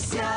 Malaysia.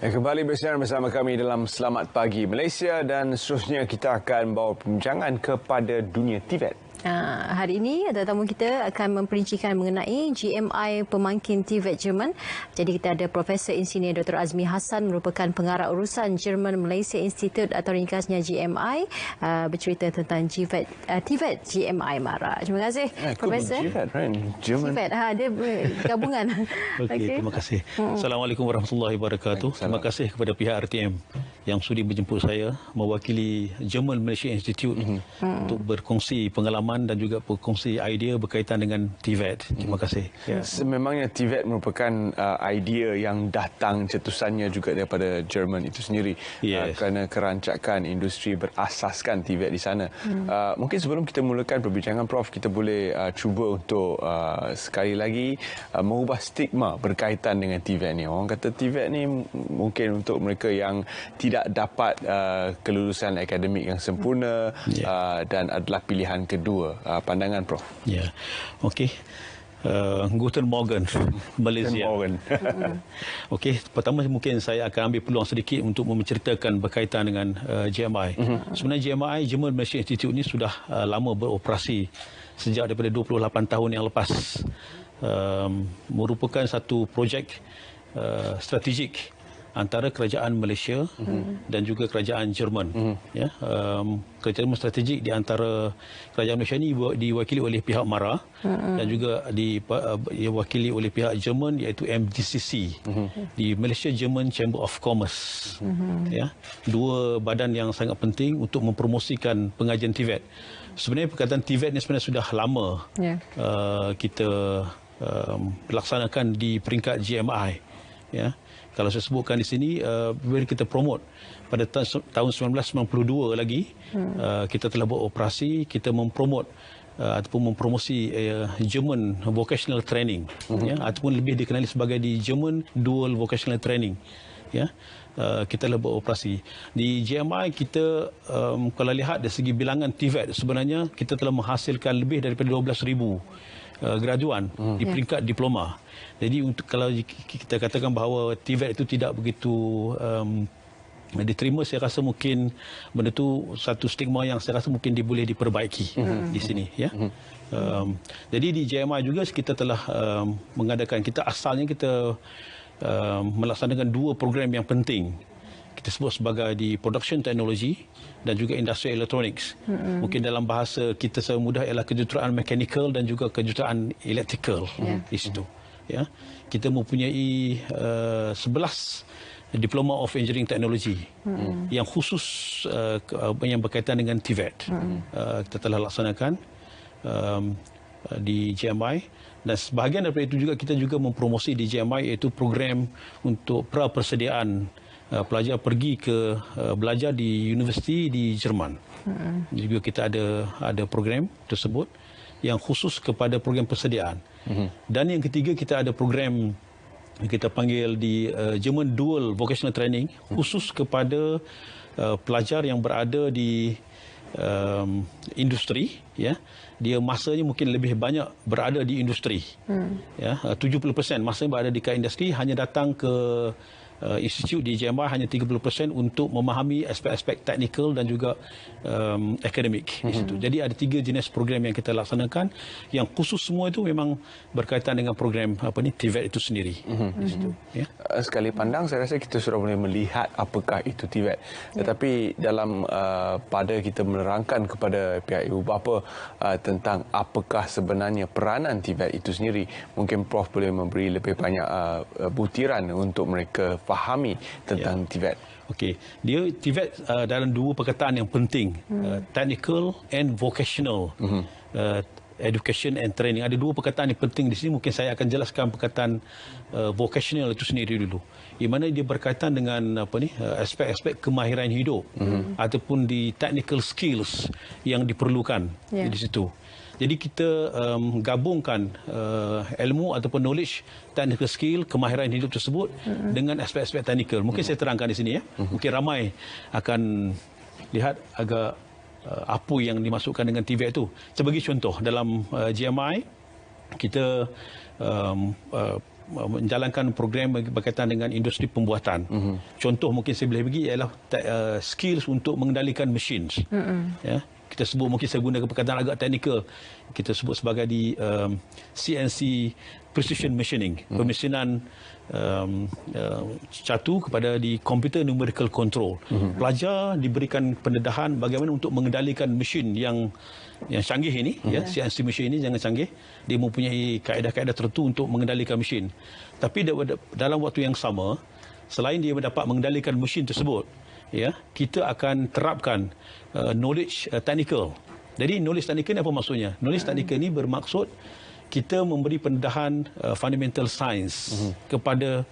Kembali bersiaran bersama kami dalam Selamat Pagi Malaysia dan seterusnya kita akan bawa perbincangan kepada dunia TVET. Hari ini tetamu kita akan memperincikan mengenai GMI pemangkin TVET Jerman. Jadi kita ada Profesor Insinyur Dr. Azmi Hassan merupakan pengarah urusan Jerman Malaysia Institute atau ringkasnya GMI, bercerita tentang TVET GMI Mara. Terima kasih Profesor. TVET, right? Jerman. TVET, dia gabungan. Terima kasih. Assalamualaikum warahmatullahi wabarakatuh. Terima kasih kepada pihak RTM yang sudi menjemput saya mewakili German Malaysia Institute untuk berkongsi pengalaman dan juga berkongsi idea berkaitan dengan TVET. Terima kasih. Sememangnya TVET merupakan idea yang datang cetusannya juga daripada Jerman itu sendiri. Kerana kerancakan industri berasaskan TVET di sana. Mungkin sebelum kita mulakan perbincangan Prof, kita boleh cuba untuk sekali lagi mengubah stigma berkaitan dengan TVET ni. Orang kata TVET ni mungkin untuk mereka yang tidak dapat kelulusan akademik yang sempurna dan adalah pilihan kedua. Pandangan Prof. Ya, okey. Guten Morgen, Malaysia. Okey, pertama mungkin saya akan ambil peluang sedikit untuk menceritakan berkaitan dengan GMI. Sebenarnya GMI, German Malaysia Institute ini sudah lama beroperasi sejak daripada 28 tahun yang lepas. Merupakan satu projek strategik antara kerajaan Malaysia dan juga kerajaan Jerman. Kerjasama strategik di antara kerajaan Malaysia ini diwakili oleh pihak MARA dan juga diwakili oleh pihak Jerman iaitu MDCC, di Malaysia German Chamber of Commerce. Dua badan yang sangat penting untuk mempromosikan pengajian TVET. Sebenarnya perkataan TVET ini sebenarnya sudah lama kita laksanakan di peringkat GMI. Kalau saya sebutkan di sini, bila kita promote pada tahun 1992 lagi, kita telah beroperasi, kita mempromot ataupun mempromosi German Vocational Training, ataupun lebih dikenali sebagai di German Dual Vocational Training. Kita telah beroperasi. Di GMI kita, kalau lihat dari segi bilangan TVET, sebenarnya kita telah menghasilkan lebih daripada 12,000 graduan di peringkat diploma. Jadi untuk kalau kita katakan bahawa TVET itu tidak begitu diterima, saya rasa mungkin benda itu satu stigma yang saya rasa mungkin boleh diperbaiki di sini. Jadi di GMI juga kita telah mengadakan, asalnya kita melaksanakan dua program yang penting. Kita sebut sebagai di Production Technology dan juga Industrial Electronics. Mungkin dalam bahasa kita secara mudah ialah kejuruteraan mechanical dan juga kejuruteraan electrical di situ. Kita mempunyai 11 Diploma of Engineering Technology yang khusus yang berkaitan dengan TVET. Kita telah laksanakan di GMI, dan sebahagian daripada itu juga kita juga mempromosi di GMI iaitu program untuk pra-persediaan pelajar pergi ke belajar di universiti di Jerman. Juga kita ada program tersebut yang khusus kepada program persediaan. Dan yang ketiga, kita ada program yang kita panggil di German Dual Vocational Training khusus kepada pelajar yang berada di industri. Dia masanya mungkin lebih banyak berada di industri. 70% masanya berada di industri, hanya datang ke institut di GMI hanya 30% untuk memahami aspek-aspek teknikal dan juga akademik di situ. Jadi ada 3 jenis program yang kita laksanakan, yang khusus semua itu memang berkaitan dengan program TVET itu sendiri. Di situ. Sekali pandang saya rasa kita sudah boleh melihat apakah itu TVET. Tetapi dalam pada kita menerangkan kepada pihak ibu bapa tentang apakah sebenarnya peranan TVET itu sendiri, mungkin Prof boleh memberi lebih banyak butiran untuk mereka fahami tentang TVET. Okey, dia TVET dalam dua perkataan yang penting, technical and vocational. Education and training. Ada dua perkataan yang penting di sini. Mungkin saya akan jelaskan perkataan vocational itu sendiri dulu. Di mana dia berkaitan dengan aspek-aspek kemahiran hidup ataupun di technical skills yang diperlukan di situ. Jadi kita gabungkan ilmu ataupun knowledge, technical skill, kemahiran hidup tersebut dengan aspek-aspek teknikal. Mungkin saya terangkan di sini ya. Mungkin ramai akan lihat agak apa yang dimasukkan dengan TVET itu. Sebagai contoh, dalam GMI kita menjalankan program berkaitan dengan industri pembuatan. Contoh mungkin saya boleh bagi ialah skills untuk mengendalikan mesin. Ya, kita sebut, mungkin saya gunakan perkataan agak teknikal, kita sebut sebagai di CNC precision machining, pemesinan catu kepada di computer numerical control. Pelajar diberikan pendedahan bagaimana untuk mengendalikan mesin yang canggih ini, ya, CNC mesin ini jangan canggih, dia mempunyai kaedah-kaedah tertentu untuk mengendalikan mesin. Tapi dalam waktu yang sama, selain dia dapat mengendalikan mesin tersebut, ya, kita akan terapkan knowledge technical. Jadi knowledge technical ni apa maksudnya? Knowledge technical ni bermaksud kita memberi pendedahan fundamental science kepada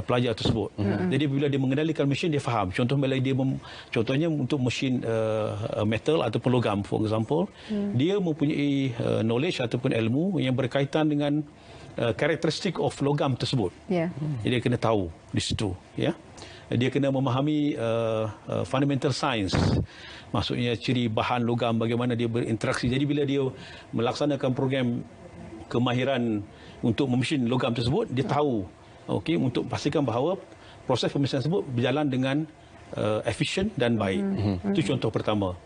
pelajar tersebut. Jadi bila dia mengendalikan mesin, dia faham. Contohnya untuk mesin metal ataupun logam, for example, dia mempunyai knowledge ataupun ilmu yang berkaitan dengan karakteristik of logam tersebut. Jadi dia kena tahu di situ, ya. Dia kena memahami fundamental science, maksudnya ciri bahan logam, bagaimana dia berinteraksi. Jadi bila dia melaksanakan program kemahiran untuk memesin logam tersebut, dia tahu, okey, untuk pastikan bahawa proses pemesinan tersebut berjalan dengan efisien dan baik. Itu contoh pertama.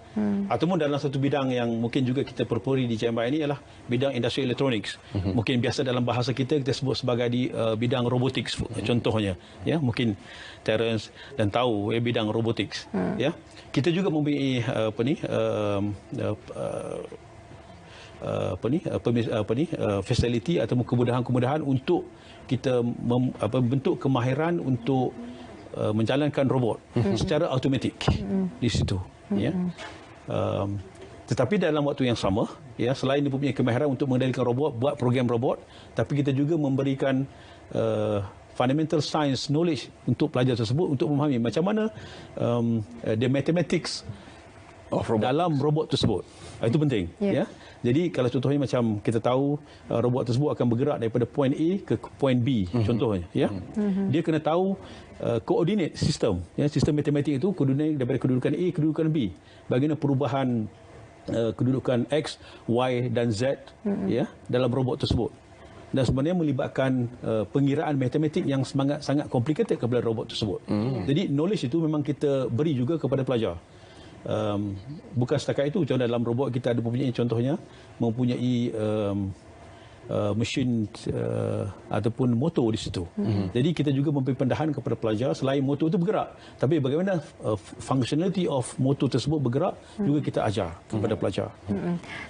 Ataupun dalam satu bidang yang mungkin juga kita perpuri di JMI ini ialah bidang industri electronics. Mungkin biasa dalam bahasa kita sebut sebagai di bidang robotics contohnya, ya, mungkin Terence dan tahu bidang robotics, ya. Kita juga mempunyai fasiliti atau kemudahan-kemudahan untuk kita bentuk kemahiran untuk menjalankan robot secara automatik di situ, ya. Tetapi dalam waktu yang sama, ya, selain mempunyai kemahiran untuk mengendalikan robot, buat program robot, tapi kita juga memberikan fundamental science knowledge untuk pelajar tersebut untuk memahami macam mana the mathematics dalam robot tersebut. Itu penting, ya. Jadi kalau contohnya macam kita tahu robot tersebut akan bergerak daripada point A ke point B, contohnya, ya. Dia kena tahu koordinat sistem, ya, sistem matematik itu koordinat daripada kedudukan A ke kedudukan B. Bagaimana perubahan kedudukan X, Y dan Z, ya, dalam robot tersebut. Dan sebenarnya melibatkan pengiraan matematik yang sangat complicated kepada robot tersebut. Jadi knowledge itu memang kita beri juga kepada pelajar. Bukan setakat itu, contoh dalam robot kita ada contohnya mempunyai mesin ataupun motor di situ. Jadi kita juga memberi pendedahan kepada pelajar, selain motor itu bergerak, tapi bagaimana functionality of motor tersebut bergerak juga kita ajar kepada pelajar.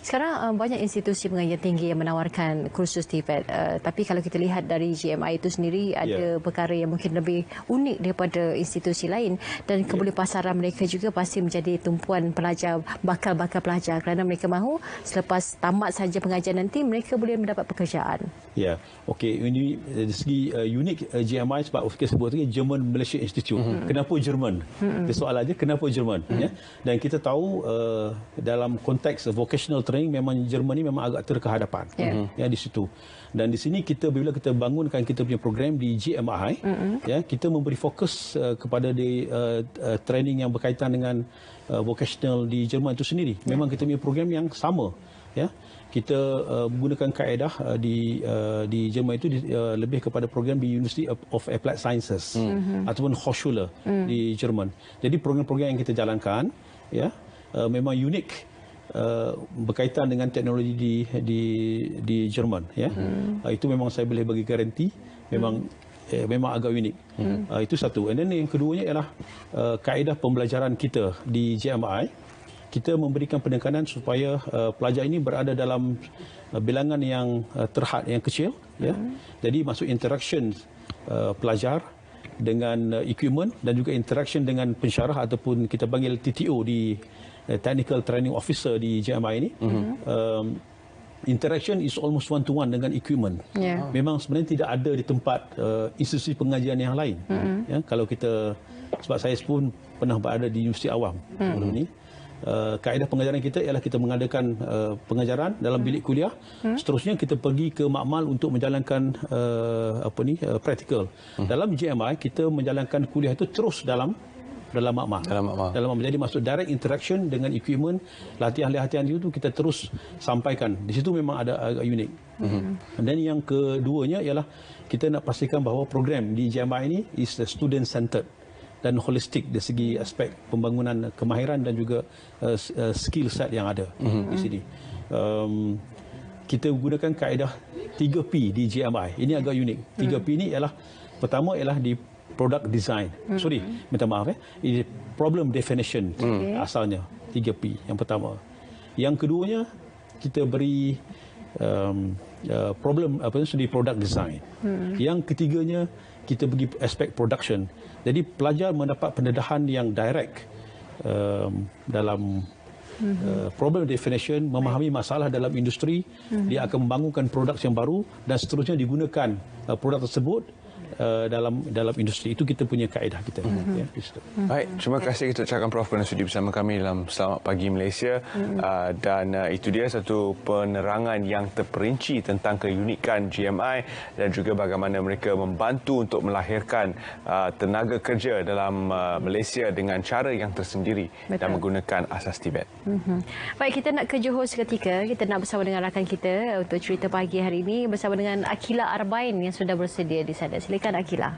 Sekarang banyak institusi pengajian tinggi yang menawarkan kursus TVET, tapi kalau kita lihat dari GMI itu sendiri ada perkara yang mungkin lebih unik daripada institusi lain, dan kebuli pasaran mereka juga pasti menjadi tumpuan pelajar, bakal-bakal pelajar, kerana mereka mahu selepas tamat saja pengajian nanti mereka boleh mendapat pekerjaan. Ya, okey, ini dari segi unik GMI sebab kita sebut tadi German Malaysia Institute. Kenapa Jerman? Soalan aja kenapa Jerman, ya. Dan kita tahu dalam konteks vocational training memang Jerman ni memang agak terkehadapan, ya, di situ. Dan di sini kita bila kita bangunkan kita punya program di GMI, ya, kita memberi fokus kepada di training yang berkaitan dengan vocational di Jerman itu sendiri. Memang kita punya program yang sama, ya. Kita menggunakan kaedah di Jerman itu lebih kepada program di University of Applied Sciences ataupun Hochschule di Jerman. Jadi program-program yang kita jalankan, ya, memang unik berkaitan dengan teknologi di Jerman, ya. Itu memang saya boleh bagi garanti memang agak unik. Itu satu. And then yang keduanya ialah kaedah pembelajaran kita di JMI. Kita memberikan penekanan supaya pelajar ini berada dalam bilangan yang terhad, yang kecil, ya. Jadi masuk interaction pelajar dengan equipment dan juga interaction dengan pensyarah ataupun kita panggil TTO di Technical Training Officer di JMI ini. Interaction is almost one to one dengan equipment. Memang sebenarnya tidak ada di tempat institusi pengajian yang lain. Ya, kalau kita, sebab saya pun pernah berada di Universiti Awam dulu ni. Kaedah pengajaran kita ialah kita mengadakan pengajaran dalam bilik kuliah, seterusnya kita pergi ke makmal untuk menjalankan praktikal. Dalam GMI kita menjalankan kuliah itu terus dalam dalam makmal. Jadi maksud direct interaction dengan equipment, latihan-latihan itu kita terus sampaikan. Di situ memang ada agak unik. Dan yang keduanya ialah kita nak pastikan bahawa program di GMI ini is student centered dan holistik dari segi aspek pembangunan kemahiran dan juga skill set yang ada di sini. Kita gunakan kaedah 3P di GMI. Ini agak unik. 3P ini ialah pertama ialah di product design. Minta maaf ini problem definition asalnya 3P yang pertama. Yang keduanya kita beri problem di product design. Yang ketiganya kita bagi aspek production. Jadi pelajar mendapat pendedahan yang direct dalam problem definition, memahami masalah dalam industri, dia akan membangunkan produk yang baru dan seterusnya digunakan produk tersebut dalam industri. Itu kita punya kaedah kita. Ya, baik, terima kasih kita ucapkan Prof kerana sudi bersama kami dalam Selamat Pagi Malaysia. Dan itu dia satu penerangan yang terperinci tentang keunikan GMI dan juga bagaimana mereka membantu untuk melahirkan tenaga kerja dalam Malaysia dengan cara yang tersendiri. Betul. Dan menggunakan asas Tibet. Baik, kita nak ke Johor seketika. Kita nak bersama dengan rakan kita untuk cerita pagi hari ini bersama dengan Akila Arbain yang sudah bersedia di sana. Silakan Akila.